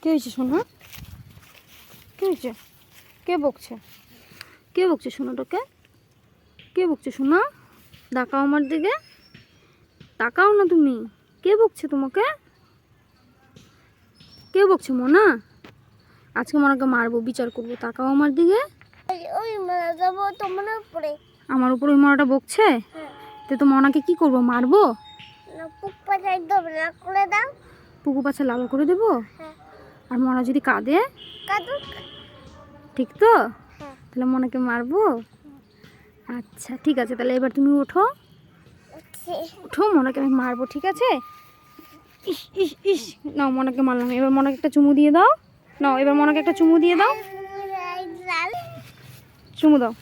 কে হয়েছে সোনা? কে হয়েছে? কে বকছে? কে বকছে সোনাটাকে? কে বকছে সোনা? তাকাও আমার দিকে, তাকাও না তুমি। কে বকছে তোমাকে? কে বকছে মোনা? আজকে মোনাকে মারবো, বিচার করবো। তাকাও আমার দিকে। ওই মারা যাবো তোমার উপরে। আমার উপর ওই মোনাটা বকছে? তো মোনাকে কি করবো, মারবো? না পুক পাচাই দেবো না করে দাও। পুকু পাছা লাল করে দেবো? হ্যাঁ আর মোনা যদি কাঁদে? কাদুক। ঠিক তো? হ্যাঁ তাহলে মোনাকে মারবো? আচ্ছা ঠিক আছে, তাহলে এবার তুমি ওঠো। উঠো, মোনাকে আমি মারবো, ঠিক আছে? ইস ইস ইস, নাও মোনাকে মারলাম। এবার মোনাকে একটা চুমু দিয়ে দাও। নাও এবার মোনাকে একটা চুমু দিয়ে দাও। চুমু দাও।